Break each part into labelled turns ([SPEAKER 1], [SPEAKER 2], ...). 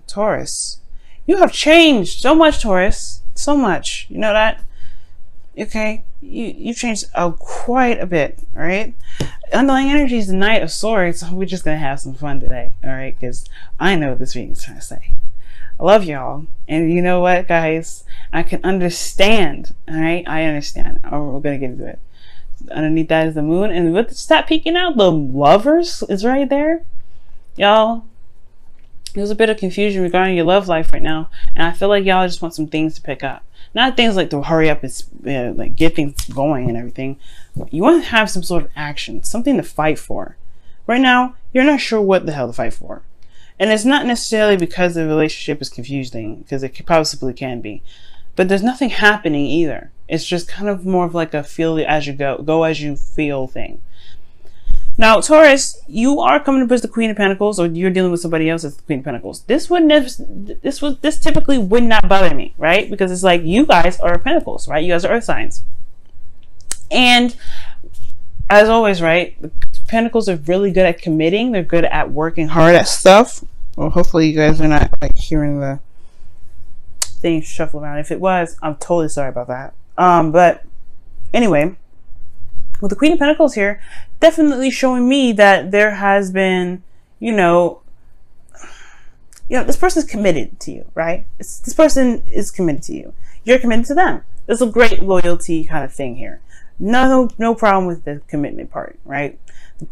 [SPEAKER 1] Taurus, you have changed so much, Taurus. So much. You know that? Okay? You've changed quite a bit, all right? Underlying energy is the Knight of Swords. We're just going to have some fun today, all right? Because I know what this reading is trying to say. I love y'all. And you know what, guys? I can understand, all right? I understand. We're going to get into it. Underneath that is the moon. And with stop peeking out, the Lovers is right there. Y'all, there's a bit of confusion regarding your love life right now. And I feel like y'all just want some things to pick up. Not things like to hurry up and like get things going and everything. You want to have some sort of action, something to fight for. Right now, you're not sure what the hell to fight for. And it's not necessarily because the relationship is confusing, because it possibly can be. But there's nothing happening either. It's just kind of more of like a feel as you go as you feel thing. Now, Taurus, you are coming up as the Queen of Pentacles, or you're dealing with somebody else as the Queen of Pentacles. This typically would not bother me, right? Because it's like you guys are Pentacles, right? You guys are Earth signs. And as always, right, the Pentacles are really good at committing. They're good at working hard at stuff. Well, hopefully you guys are not like hearing the thing shuffle around. If it was, I'm totally sorry about that. But anyway, with the Queen of Pentacles here, definitely showing me that there has been, this person is committed to you, right? This person is committed to you. You're committed to them. There's a great loyalty kind of thing here. No problem with the commitment part, right? The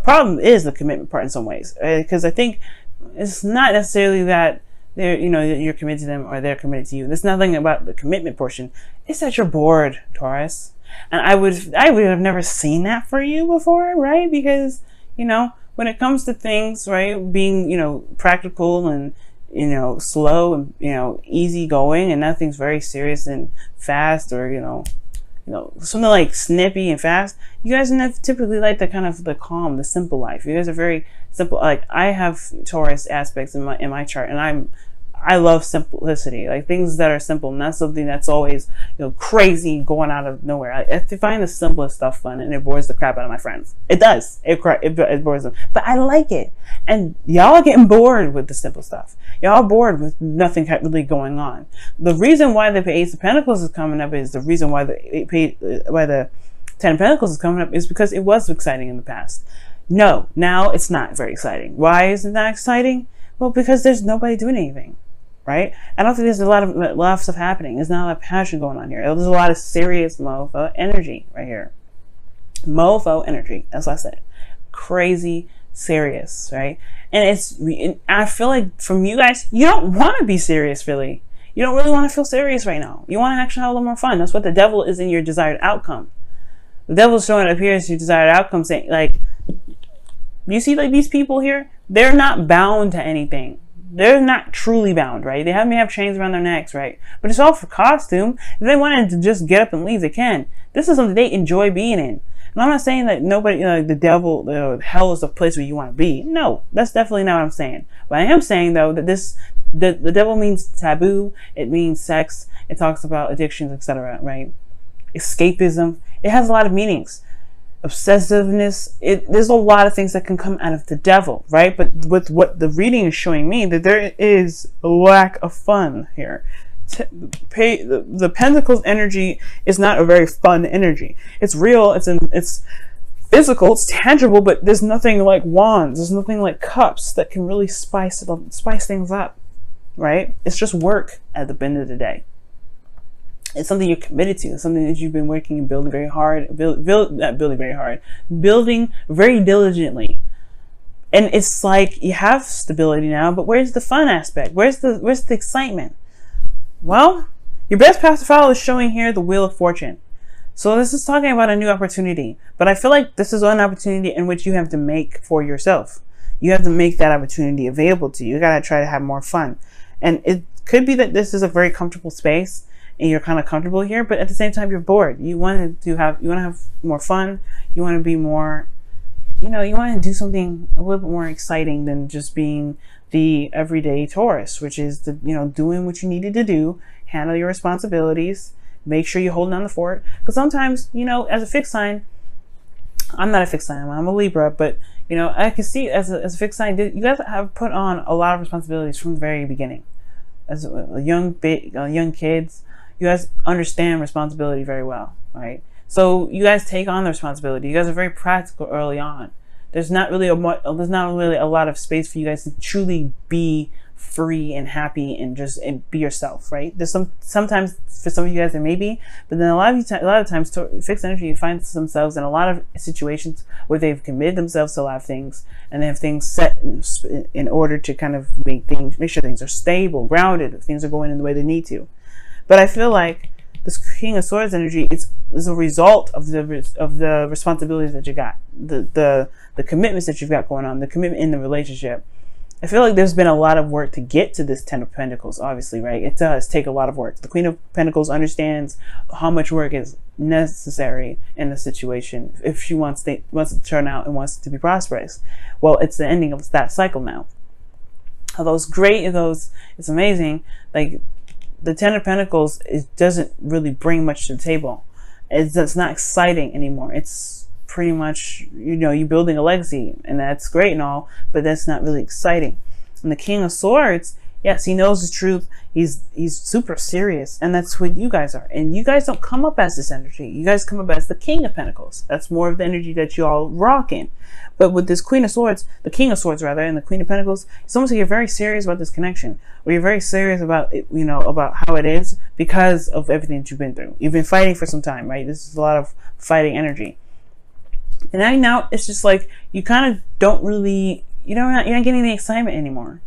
[SPEAKER 1] problem is the commitment part in some ways, because I think it's not necessarily that you're committed to them or they're committed to you. There's nothing about the commitment portion. It's that you're bored, Taurus. And I would have never seen that for you before, right? Because, when it comes to things, right, being, practical and, slow and, easy going, and nothing's very serious and fast, or, something like snippy and fast. You guys typically like the kind of the calm, the simple life. You guys are very simple. Like, I have Taurus aspects in my chart, and I love simplicity, like things that are simple, not something that's always, crazy going out of nowhere. I find the simplest stuff fun, and it bores the crap out of my friends. It does. It bores them, but I like it. And y'all are getting bored with the simple stuff. Y'all are bored with nothing really going on. The reason why the Ace of Pentacles is coming up is the reason why the Ten of Pentacles is coming up is because it was exciting in the past. No, now it's not very exciting. Why is it not exciting? Well, because there's nobody doing anything. Right? I don't think there's a lot of stuff happening. There's not a lot of passion going on here. There's a lot of serious mofo energy right here. Mofo energy. That's what I said. Crazy serious, right? And I feel like from you guys, you don't want to be serious, really. You don't really want to feel serious right now. You want to actually have a little more fun. That's what the devil is in your desired outcome. The devil's showing up here as your desired outcome, saying, like, you see, like, these people here, they're not bound to anything. They're not truly bound, right? They may have chains around their necks, right? But it's all for costume. If they wanted to just get up and leave, they can. This is something they enjoy being in. And I'm not saying that nobody, the devil, hell is the place where you want to be. No, that's definitely not what I'm saying. But I am saying, though, that the devil means taboo. It means sex. It talks about addictions, etc., right? Escapism. It has a lot of meanings. Obsessiveness. There's a lot of things that can come out of the devil, right? But with what the reading is showing me, that there is a lack of fun here. The Pentacles energy is not a very fun energy. It's real. It's physical. It's tangible. But there's nothing like wands. There's nothing like cups that can really spice things up, right? It's just work at the end of the day. It's something you're committed to. It's something that you've been working and building very hard. Building very diligently. And it's like you have stability now, but where's the fun aspect? Where's the excitement? Well, your best path to follow is showing here the Wheel of Fortune. So this is talking about a new opportunity. But I feel like this is an opportunity in which you have to make for yourself. You have to make that opportunity available to you. You gotta try to have more fun. And it could be that this is a very comfortable space and you're kind of comfortable here, but at the same time you're bored. You want to have more fun. You want to be more, you want to do something a little bit more exciting than just being the everyday Taurus, which is doing what you needed to do, handle your responsibilities, make sure you're holding down the fort. Because sometimes, as a fixed sign, I'm not a fixed sign, I'm a Libra, but You know, I can see as a fixed sign, you guys have put on a lot of responsibilities from the very beginning. As young kids, you guys understand responsibility very well, right? So you guys take on the responsibility. You guys are very practical early on. There's not really a lot of space for you guys to truly be free and happy and be yourself, right? There's sometimes for some of you guys there may be, but then a lot of times fixed energy, you find themselves in a lot of situations where they've committed themselves to a lot of things, and they have things set in order to kind of make sure things are stable, grounded, things are going in the way they need to. But I feel like this King of Swords energy is a result of the responsibilities that you got, the commitments that you've got going on, the commitment in the relationship. I feel like there's been a lot of work to get to this Ten of Pentacles, obviously, right? It does take a lot of work. The Queen of Pentacles understands how much work is necessary in a situation if she wants to turn out and wants to be prosperous. Well, it's the ending of that cycle now. Although it's great, it's amazing, like the Ten of Pentacles, it doesn't really bring much to the table. It's not exciting anymore. It's pretty much, you're building a legacy, and that's great and all, but that's not really exciting. And the King of Swords, yes, he knows the truth. He's super serious, and that's what you guys are. And you guys don't come up as this energy. You guys come up as the King of Pentacles. That's more of the energy that you all rock in. But with this Queen of Swords, the King of Swords rather, and the Queen of Pentacles, it's almost like you're very serious about this connection, or you're very serious about it, about how it is because of everything that you've been through. You've been fighting for some time, right? This is a lot of fighting energy. And right now, it's just like you kind of don't really, you're not getting the excitement anymore.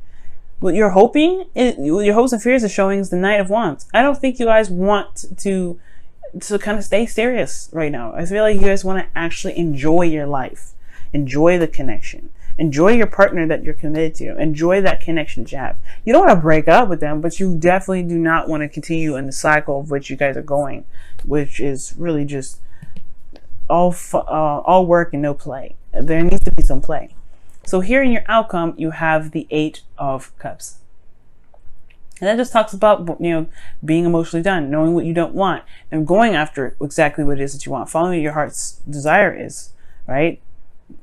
[SPEAKER 1] What you're hoping, your hopes and fears are showing is the Knight of Wands. I don't think you guys want to kind of stay serious right now. I feel like you guys want to actually enjoy your life, enjoy the connection, enjoy your partner that you're committed to, enjoy that connection that you have. You don't want to break up with them, but you definitely do not want to continue in the cycle of which you guys are going, which is really just all work and no play. There needs to be some play. So here in your outcome, you have the 8 of Cups. And that just talks about, being emotionally done, knowing what you don't want, and going after exactly what it is that you want, following what your heart's desire is, right?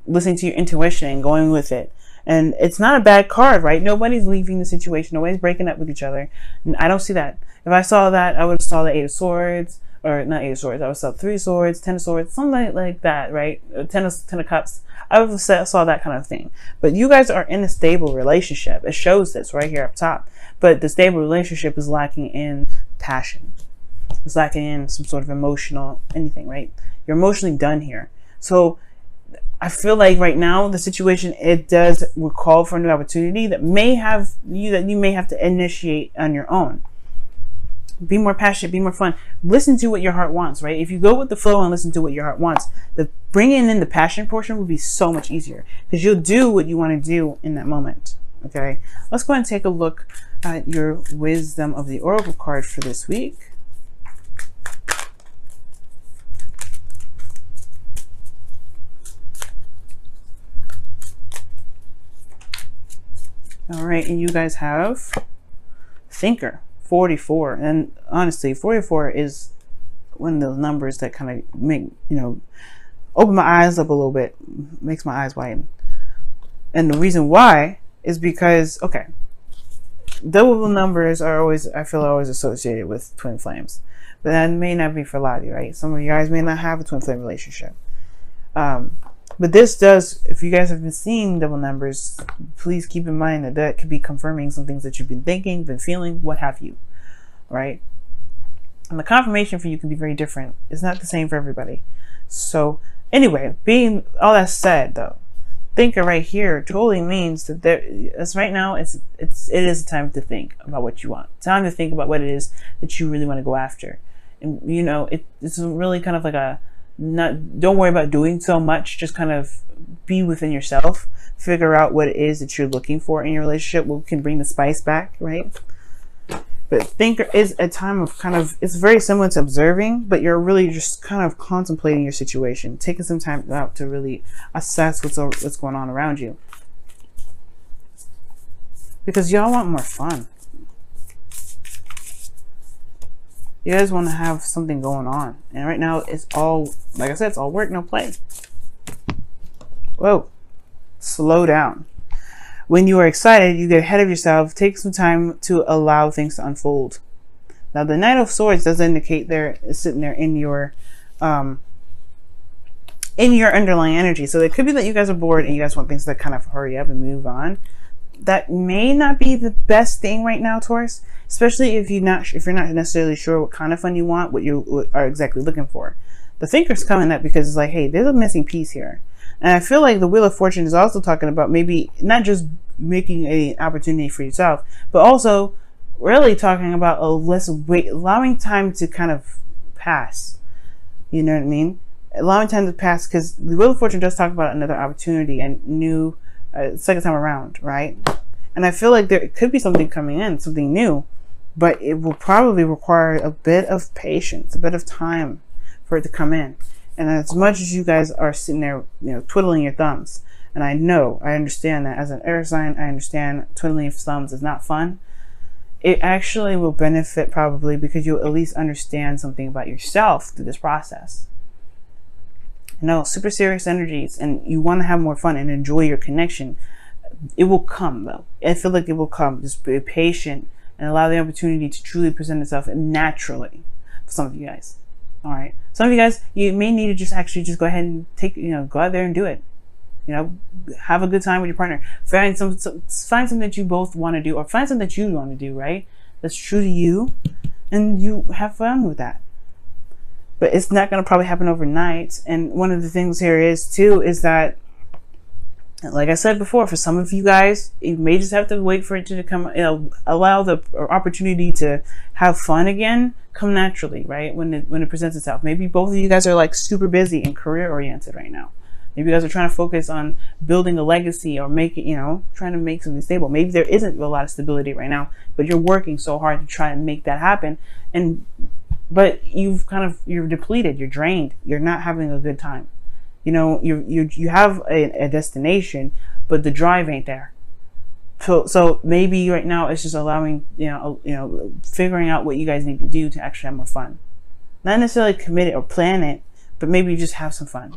[SPEAKER 1] Listening to your intuition and going with it. And it's not a bad card, right? Nobody's leaving the situation. Nobody's breaking up with each other. And I don't see that. If I saw that, I would have saw the 8 of Swords, or not 8 of Swords. I would have saw 3 of Swords, 10 of Swords, something like that, right? 10 of Cups. I would have saw that kind of thing. But you guys are in a stable relationship. It shows this right here up top. But the stable relationship is lacking in passion. It's lacking in some sort of emotional anything, right? You're emotionally done here. So I feel like right now the situation, it does call for a new opportunity that you may have to initiate on your own. Be more passionate, be more fun. Listen to what your heart wants, right? If you go with the flow and listen to what your heart wants, the bringing in the passion portion will be so much easier because you'll do what you want to do in that moment. Okay, let's go ahead and take a look at your Wisdom of the Oracle card for this week. All right, and you guys have Thinker. 44, and honestly 44 is one of those numbers that kind of make open my eyes up a little bit, makes my eyes widen. And the reason why is because double numbers are always associated with twin flames, but that may not be for a lot of you, right? Some of you guys may not have a twin flame relationship, but this does. If you guys have been seeing double numbers, please keep in mind that could be confirming some things that you've been thinking, been feeling, what have you, right? And the confirmation for you can be very different. It's not the same for everybody. So anyway, being all that said, though, Thinker right here totally means that right now it is a time to think about what you want. Time to think about what it is that you really want to go after. And it's really kind of like don't worry about doing so much, just kind of be within yourself, figure out what it is that you're looking for in your relationship, what can bring the spice back, right? But Thinker is a time of it's very similar to observing, but you're really just kind of contemplating your situation, taking some time out to really assess what's going on around you, because y'all want more fun. You guys want to have something going on. And right now, it's all, like I said, it's all work, no play. Whoa. Slow down. When you are excited, you get ahead of yourself. Take some time to allow things to unfold. Now, the Knight of Swords does indicate they're sitting there in your underlying energy. So it could be that you guys are bored and you guys want things to kind of hurry up and move on. That may not be the best thing right now, Taurus, especially if you're not necessarily sure what kind of fun you want, what you are exactly looking for. The Thinker's coming up because it's like, hey, there's a missing piece here. And I feel like the Wheel of Fortune is also talking about maybe not just making an opportunity for yourself, but also really talking about allowing time to kind of pass. You know what I mean? Allowing time to pass, because the Wheel of Fortune does talk about another opportunity and new second time around, right? And I feel like there could be something coming in, something new, but it will probably require a bit of patience, a bit of time for it to come in. And as much as you guys are sitting there, twiddling your thumbs, and I understand that as an air sign, I understand twiddling your thumbs is not fun. It actually will benefit probably because you'll at least understand something about yourself through this process. Super serious energies, and you want to have more fun and enjoy your connection. It will come, though. I feel like it will come. Just be patient and allow the opportunity to truly present itself naturally for some of you guys. All right. Some of you guys, you may need to just go ahead and go out there and do it. Have a good time with your partner. Find something that you both want to do, or find something that you want to do, right? That's true to you, and you have fun with that. But it's not going to probably happen overnight. And one of the things here is that, like I said before, for some of you guys, you may just have to wait for it to come, allow the opportunity to have fun again come naturally, right? When it presents itself. Maybe both of you guys are like super busy and career oriented right now. Maybe you guys are trying to focus on building a legacy or trying to make something stable. Maybe there isn't a lot of stability right now, but you're working so hard to try and make that happen. But you're depleted, you're drained, you're not having a good time. You have a destination, but the drive ain't there. So maybe right now it's just allowing, figuring out what you guys need to do to actually have more fun. Not necessarily commit it or plan it, but maybe you just have some fun.